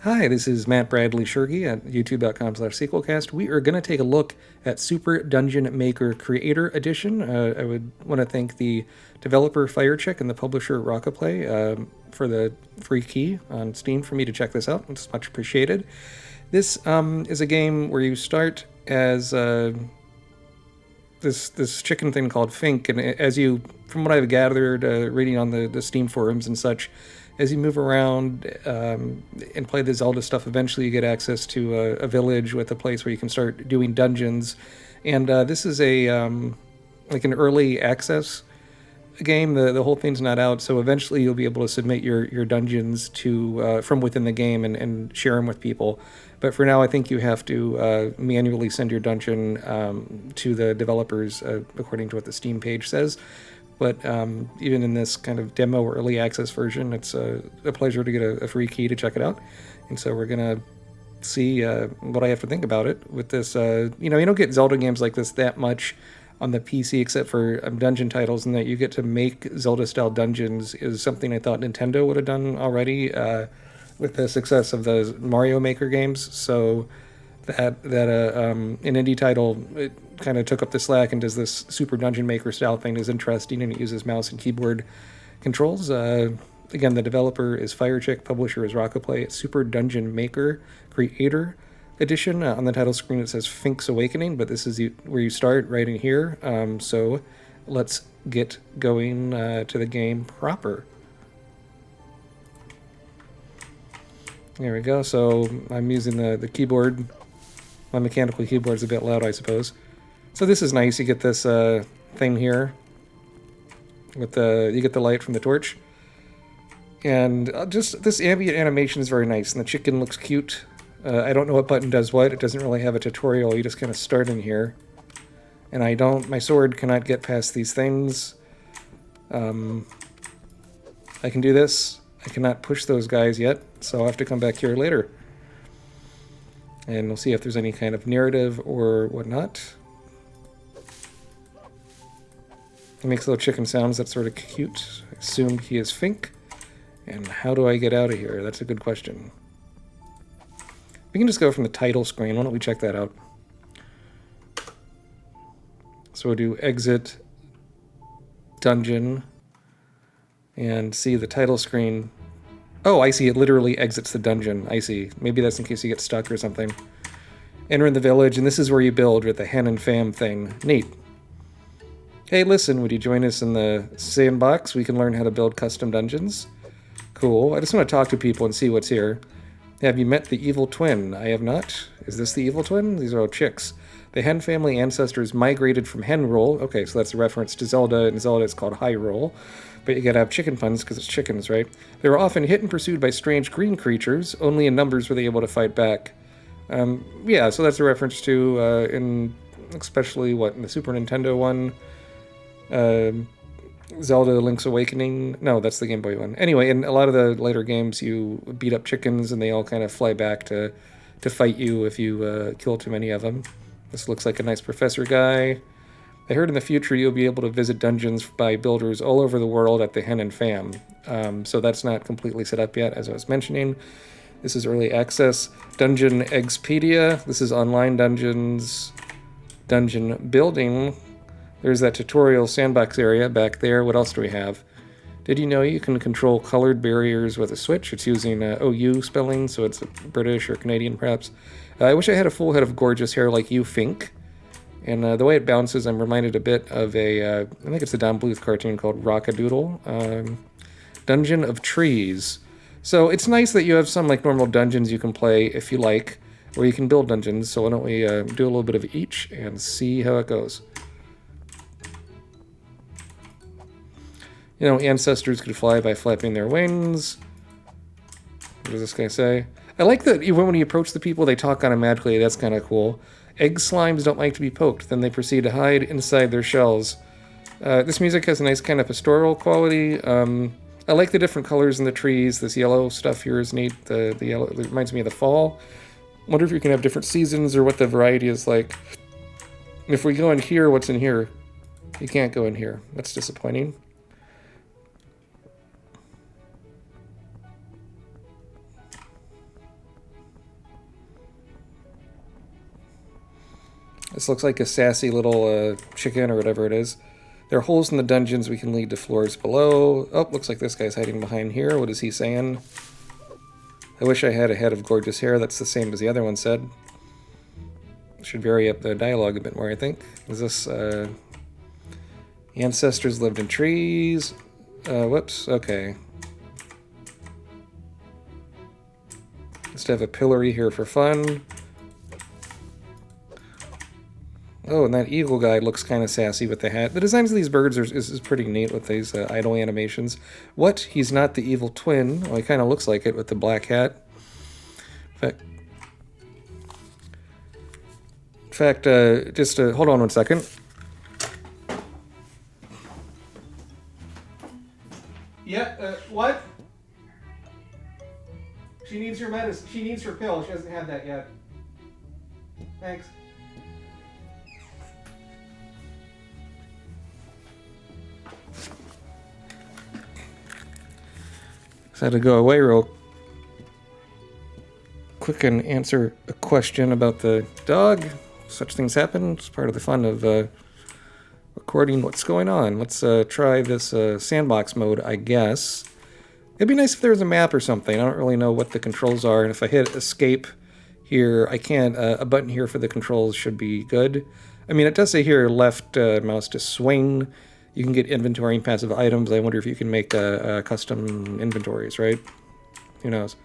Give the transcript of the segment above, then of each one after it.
Hi, this is Matt Bradley-Tschirgi at youtube.com/sequelcast. We are going to take a look at Super Dungeon Maker Creator Edition. I would want to thank the developer Firechick and the publisher rokaplay for the free key on Steam for me to check this out. It's much appreciated. This is a game where you start as this chicken thing called Fink, and as you, from what I've gathered, reading on the Steam forums and such, as you move around and play the Zelda stuff, eventually you get access to a village with a place where you can start doing dungeons. And this is a like an early access game. The whole thing's not out, so eventually you'll be able to submit your dungeons to from within the game and share them with people. But for now, I think you have to manually send your dungeon to the developers according to what the Steam page says. But even in this kind of demo or early access version, it's a pleasure to get a free key to check it out. And so we're going to see what I have to think about it with this. You don't get Zelda games like this that much on the PC except for dungeon titles, and that you get to make Zelda-style dungeons is something I thought Nintendo would have done already with the success of the Mario Maker games. So that an indie title, it kind of took up the slack and does this Super Dungeon Maker style thing is interesting, and it uses mouse and keyboard controls. Again, the developer is Firechick, publisher is rokaplay. It's Super Dungeon Maker Creator Edition. On the title screen it says Fink's Awakening, but this is where you start right in here. So let's get going to the game proper. There we go. So I'm using the keyboard. My mechanical keyboard's a bit loud, I suppose. So this is nice. You get this thing here with you get the light from the torch, and just this ambient animation is very nice. And the chicken looks cute. I don't know what button does what. It doesn't really have a tutorial. You just kind of start in here, and my sword cannot get past these things. I can do this. I cannot push those guys yet, so I'll have to come back here later. And we'll see if there's any kind of narrative or whatnot. He makes little chicken sounds. That's sort of cute. I assume he is Fink. And how do I get out of here? That's a good question. We can just go from the title screen. Why don't we check that out? So we'll do exit dungeon and see the title screen. Oh, I see. It literally exits the dungeon. I see. Maybe that's in case you get stuck or something. Enter in the village, and this is where you build with the hen and fam thing. Neat. Hey, listen, would you join us in the sandbox? We can learn how to build custom dungeons. Cool. I just want to talk to people and see what's here. Have you met the evil twin? I have not. Is this the evil twin? These are all chicks. The hen family ancestors migrated from Henroll. Okay, so that's a reference to Zelda. In Zelda, it's called Hyrule. But you gotta have chicken puns because it's chickens, right? They were often hit and pursued by strange green creatures. Only in numbers were they able to fight back. Yeah, so that's a reference to, especially, in the Super Nintendo one? Zelda Link's Awakening? No, that's the Game Boy one. Anyway, in a lot of the later games, you beat up chickens and they all kind of fly back to fight you if you kill too many of them. This looks like a nice professor guy. I heard in the future you'll be able to visit dungeons by builders all over the world at the Hen and Fam. So that's not completely set up yet, as I was mentioning. This is early access. Dungeon Expedia. This is online dungeons. Dungeon building. There's that tutorial sandbox area back there. What else do we have? Did you know you can control colored barriers with a switch? It's using OU spelling, so it's British or Canadian perhaps. I wish I had a full head of gorgeous hair like you, Fink. And the way it bounces, I'm reminded a bit of I think it's a Don Bluth cartoon called Rockadoodle. Dungeon of Trees. So it's nice that you have some like normal dungeons you can play if you like, or you can build dungeons. So why don't we do a little bit of each and see how it goes. Ancestors could fly by flapping their wings. What does this guy say? I like that even when you approach the people, they talk automatically. That's kind of cool. Egg slimes don't like to be poked. Then they proceed to hide inside their shells. This music has a nice kind of pastoral quality. I like the different colors in the trees. This yellow stuff here is neat. The yellow, it reminds me of the fall. Wonder if you can have different seasons or what the variety is like. If we go in here, what's in here? You can't go in here. That's disappointing. This looks like a sassy little chicken or whatever it is. There are holes in the dungeons. We can lead to floors below. Oh, looks like this guy's hiding behind here. What is he saying? I wish I had a head of gorgeous hair. That's the same as the other one said. Should vary up the dialogue a bit more, I think. Is this, ancestors lived in trees. Whoops, okay. Let's have a pillory here for fun. Oh, and that eagle guy looks kind of sassy with the hat. The designs of these birds is pretty neat with these idle animations. What? He's not the evil twin. Well, he kind of looks like it with the black hat. In fact, just hold on 1 second. Yeah, what? She needs your medicine. She needs her pill. She hasn't had that yet. Thanks. So I had to go away real quick and answer a question about the dog. Such things happen. It's part of the fun of recording what's going on. Let's try this sandbox mode, I guess. It'd be nice if there was a map or something. I don't really know what the controls are, and if I hit escape here, I can't. A button here for the controls should be good. I mean, it does say here left mouse to swing. You can get inventory and passive items. I wonder if you can make custom inventories, right? Who knows?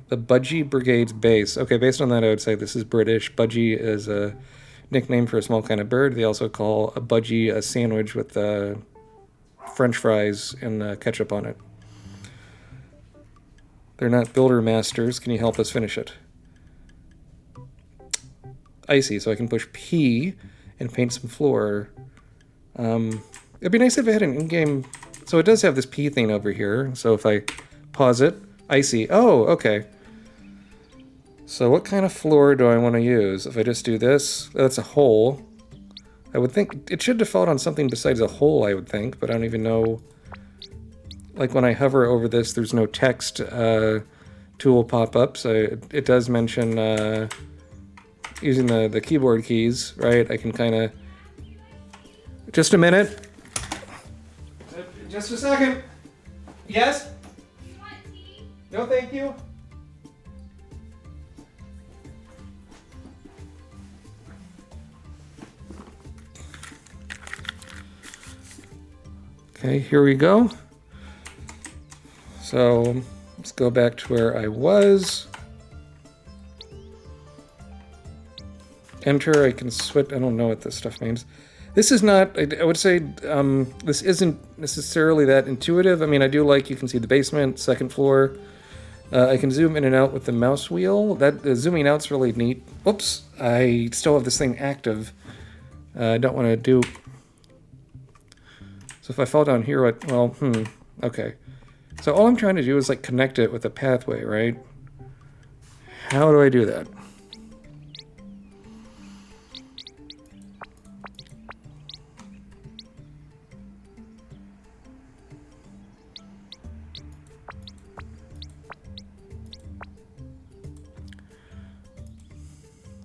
The Budgie Brigade's base. Okay, based on that, I would say this is British. Budgie is a nickname for a small kind of bird. They also call a budgie a sandwich with French fries and ketchup on it. They're not builder masters. Can you help us finish it? Icy, so I can push P and paint some floor. It'd be nice if it had an in-game... So it does have this P thing over here. So if I pause it, icy. Oh, okay. So what kind of floor do I want to use? If I just do this, that's a hole. I would think it should default on something besides a hole, I would think, but I don't even know. Like when I hover over this, there's no text tool pop-up, so it does mention using the keyboard keys, right? I can kind of... Just a minute. Just a second. Yes? You want tea? No, thank you. Okay, here we go. So let's go back to where I was. Enter, I can switch. I don't know what this stuff means. This is not, I would say, this isn't necessarily that intuitive. I mean, I do like, you can see the basement, second floor. I can zoom in and out with the mouse wheel. That zooming out's really neat. Oops, I still have this thing active. I don't want to do... So if I fall down here, well, okay. So all I'm trying to do is like connect it with a pathway, right? How do I do that?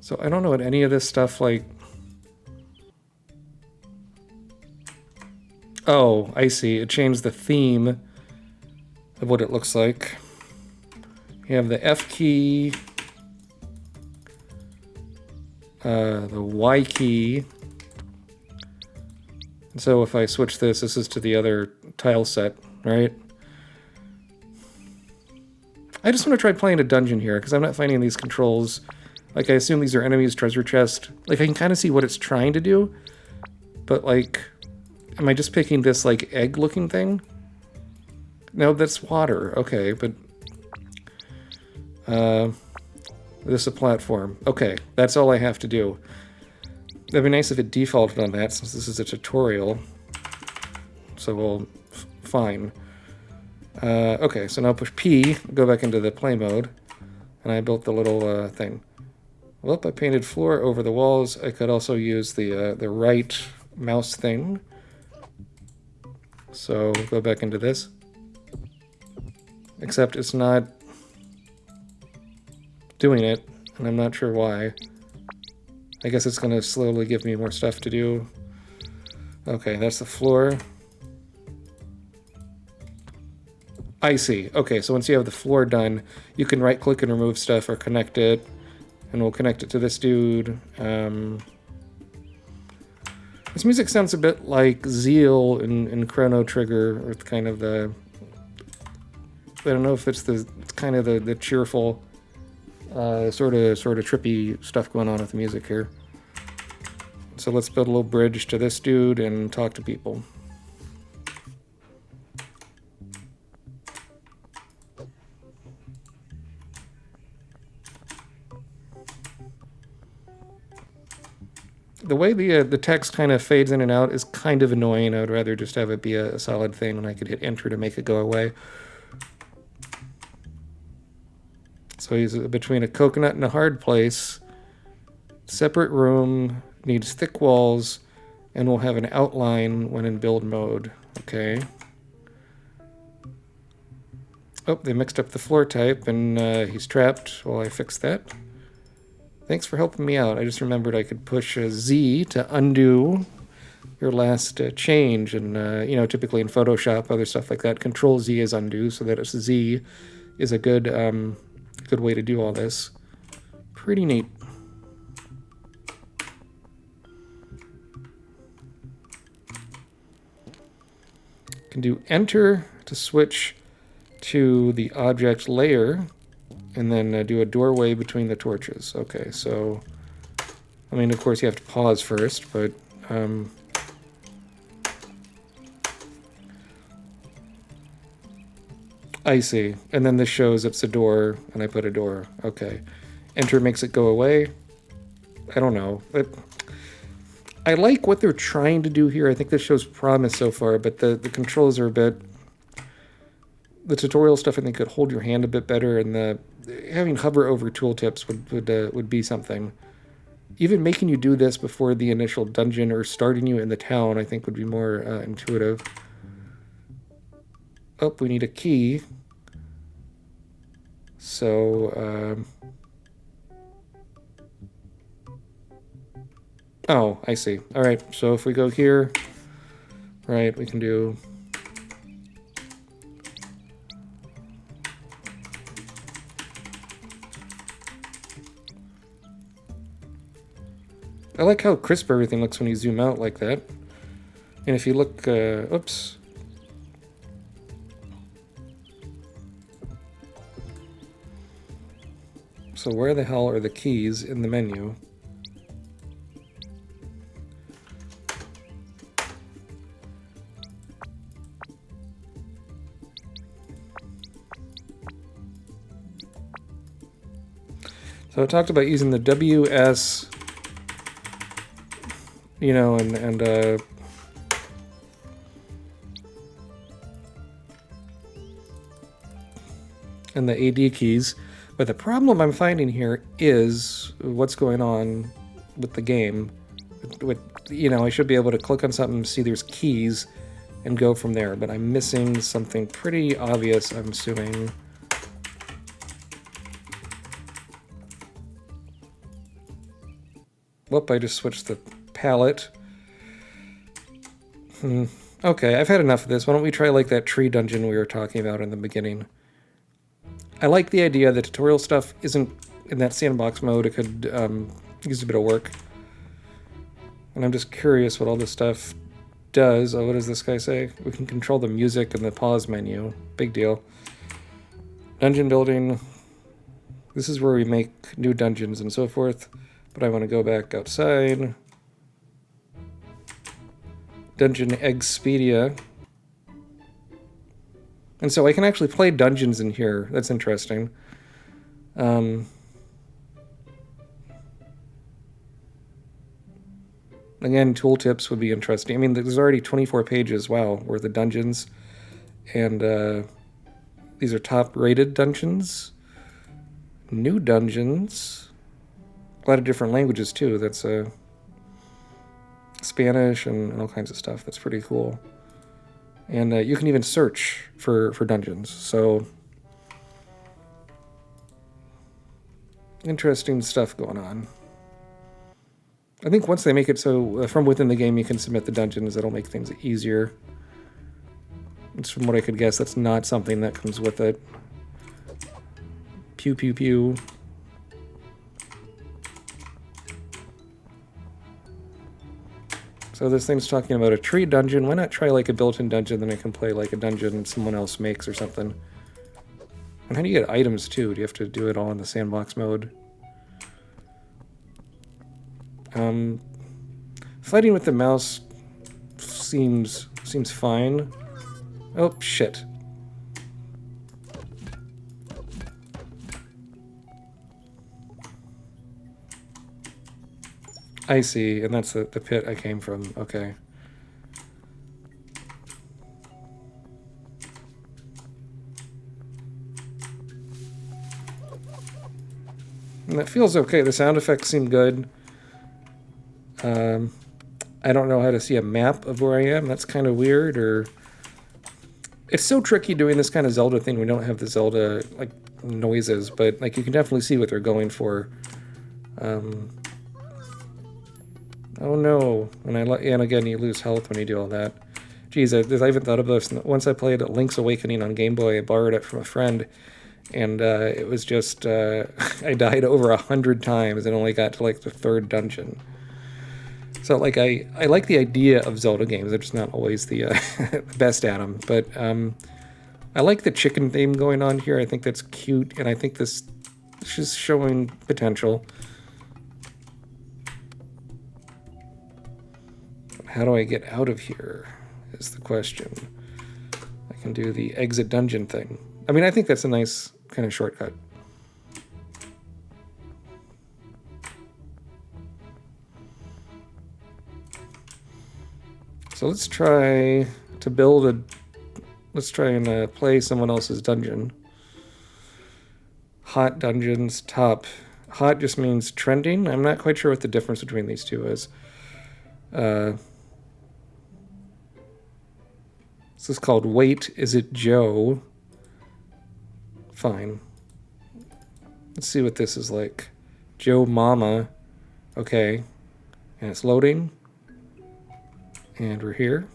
So I don't know what any of this stuff like... Oh, I see. It changed the theme of what it looks like. You have the F key, the Y key. And so if I switch this is to the other tile set, right? I just want to try playing a dungeon here because I'm not finding these controls. Like, I assume these are enemies, treasure chest. Like, I can kind of see what it's trying to do, but like... Am I just picking this, like, egg-looking thing? No, that's water. Okay, but... this is a platform. Okay, that's all I have to do. That'd be nice if it defaulted on that, since this is a tutorial. So we'll... fine. Okay, so now push P, go back into the play mode, and I built the little thing. Well, I painted floor over the walls. I could also use the right mouse thing. So go back into this. Except it's not... doing it, and I'm not sure why. I guess it's going to slowly give me more stuff to do. Okay, that's the floor. I see. Okay, so once you have the floor done, you can right-click and remove stuff or connect it. And we'll connect it to this dude. This music sounds a bit like Zeal in Chrono Trigger, with kind of the... I don't know if it's kind of the cheerful, sort of trippy stuff going on with the music here. So let's build a little bridge to this dude and talk to people. The way the text kind of fades in and out is kind of annoying. I would rather just have it be a solid thing, and I could hit enter to make it go away. So he's between a coconut and a hard place. Separate room, needs thick walls, and will have an outline when in build mode. Okay. Oh, they mixed up the floor type, and he's trapped while I fix that. Thanks for helping me out. I just remembered I could push Z to undo your last change. And, you know, typically in Photoshop, other stuff like that, Control Z is undo, so that it's Z is a good way to do all this. Pretty neat. Can do Enter to switch to the object layer, and then do a doorway between the torches. Okay, so, I mean, of course you have to pause first, but, I see. And then this shows it's a door, and I put a door. Okay. Enter makes it go away. I don't know. I like what they're trying to do here. I think this shows promise so far, but the controls are a bit... The tutorial stuff, I think, could hold your hand a bit better, and having hover over tooltips would be something. Even making you do this before the initial dungeon or starting you in the town, I think, would be more intuitive. Oh, we need a key. So, oh, I see. All right, so if we go here, right, we can do... I like how crisp everything looks when you zoom out like that. And if you look, oops. So where the hell are the keys in the menu? So I talked about using the WS, you know, and the AD keys. But the problem I'm finding here is what's going on with the game. You know, I should be able to click on something, see there's keys, and go from there. But I'm missing something pretty obvious, I'm assuming. Whoop, I just switched the palette. Okay, I've had enough of this. Why don't we try like that tree dungeon we were talking about in the beginning? I like the idea that tutorial stuff isn't in that sandbox mode. It could use a bit of work. And I'm just curious what all this stuff does. Oh, what does this guy say? We can control the music and the pause menu. Big deal. Dungeon building. This is where we make new dungeons and so forth. But I want to go back outside. Dungeon Expedia. And so I can actually play dungeons in here. That's interesting. Again, tooltips would be interesting. I mean, there's already 24 pages, wow, worth of dungeons. And these are top-rated dungeons. New dungeons. A lot of different languages, too. That's Spanish and all kinds of stuff. That's pretty cool. And you can even search for dungeons. So Interesting stuff going on. I think once they make it so from within the game you can submit the dungeons, it'll make things easier. It's from what I could guess, that's not something that comes with it. Pew pew pew. So this thing's talking about a tree dungeon. Why not try like a built-in dungeon, then I can play like a dungeon someone else makes or something. And how do you get items too? Do you have to do it all in the sandbox mode? Fighting with the mouse seems fine. Oh, shit. I see, and that's the pit I came from. Okay. And that feels okay. The sound effects seem good. I don't know how to see a map of where I am. That's kind of weird, or... It's so tricky doing this kind of Zelda thing. We don't have the Zelda, like, noises, but, like, you can definitely see what they're going for. Oh, no. And again, you lose health when you do all that. Geez, I haven't thought of this. Once I played Link's Awakening on Game Boy, I borrowed it from a friend, and it was just... I died over 100 times and only got to, like, the 3rd dungeon. So, like, I like the idea of Zelda games. They're just not always the best at them. But I like the chicken theme going on here. I think that's cute, and I think this is showing potential. How do I get out of here is the question. I can do the exit dungeon thing. I mean, I think that's a nice kind of shortcut. So let's try to build a... Let's try and play someone else's dungeon. Hot dungeons, top. Hot just means trending. I'm not quite sure what the difference between these two is. This is called Wait, Is It Joe? Fine. Let's see what this is like. Joe Mama. Okay. And it's loading. And we're here.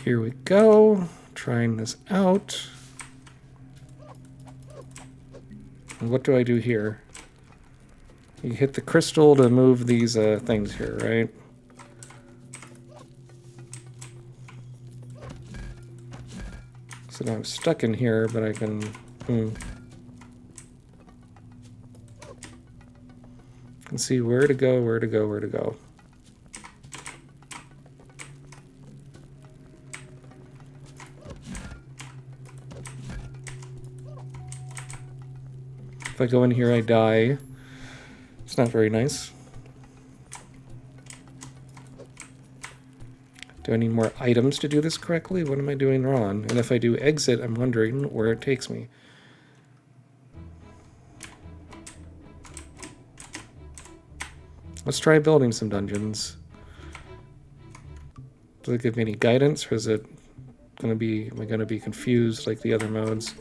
Here we go, trying this out. And what do I do here? You hit the crystal to move these things here, right? So now I'm stuck in here, but I can... can see where to go, where to go, where to go. If I go in here, I die. It's not very nice. Do I need more items to do this correctly? What am I doing wrong? And if I do exit, I'm wondering where it takes me. Let's try building some dungeons. Does it give me any guidance, or is it gonna be... am I gonna be confused like the other modes?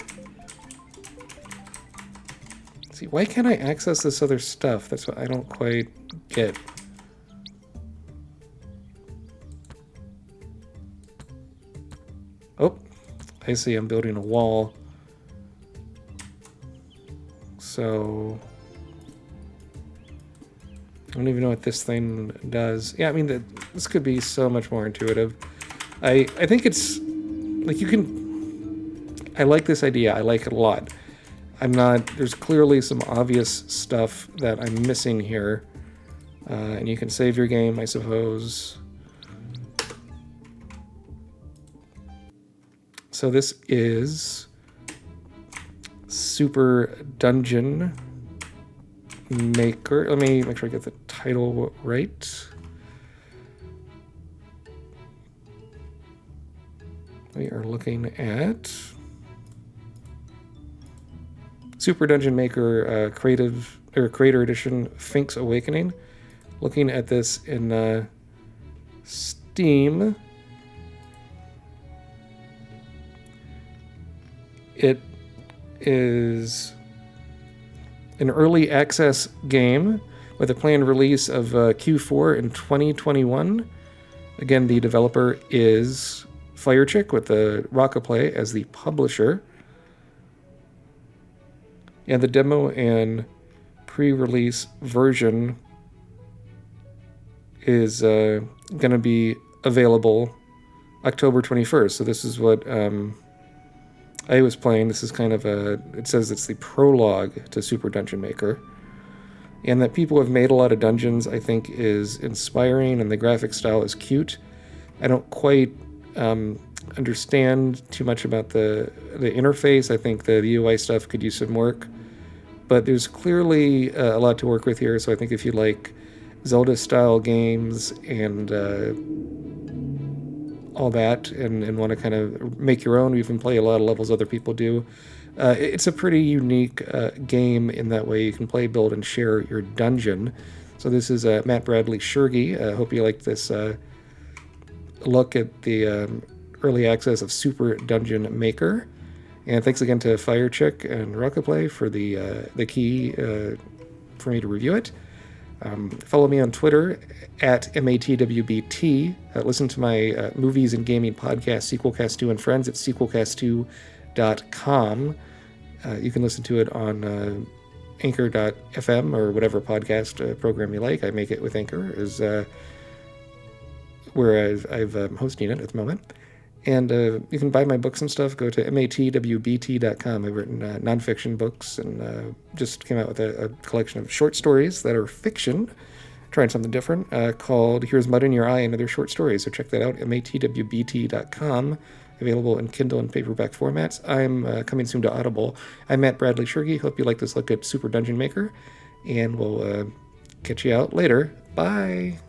See, why can't I access this other stuff? That's what I don't quite get. Oh, I see, I'm building a wall. So... I don't even know what this thing does. Yeah, I mean, this could be so much more intuitive. I think it's... like, you can... I like this idea. I like it a lot. I'm not... there's clearly some obvious stuff that I'm missing here. And you can save your game, I suppose. So this is Super Dungeon Maker. Let me make sure I get the title right. We are looking at Super Dungeon Maker Creator Edition Fink's Awakening. Looking at this in Steam, it is an early access game with a planned release of Q4 in 2021. Again, the developer is Firechick with the Rokaplay as the publisher. And the demo and pre-release version is going to be available October 21st. So this is what I was playing. This is kind of it says it's the prologue to Super Dungeon Maker. And that people have made a lot of dungeons, I think, is inspiring, and the graphic style is cute. I don't quite understand too much about the interface. I think the UI stuff could use some work. But there's clearly a lot to work with here, so I think if you like Zelda-style games and all that, and want to kind of make your own, or even play a lot of levels other people do, it's a pretty unique game in that way. You can play, build, and share your dungeon. So this is Matt Bradley-Tschirgi. I hope you liked this look at the early access of Super Dungeon Maker. And thanks again to Firechick and Rokaplay for the key for me to review it. Follow me on Twitter at MATWBT. Listen to my movies and gaming podcast, Sequelcast2 and Friends, at sequelcast2.com. You can listen to it on Anchor.fm or whatever podcast program you like. I make it with Anchor, is where I'm hosting it at the moment. And you can buy my books and stuff. Go to matwbt.com. I've written nonfiction books and just came out with a collection of short stories that are fiction, trying something different, called Here's Mud in Your Eye and Other Short Stories. So check that out, matwbt.com. Available in Kindle and paperback formats. I'm coming soon to Audible. I'm Matt Bradley-Tschirgi. Hope you like this look at Super Dungeon Maker, and we'll catch you out later. Bye!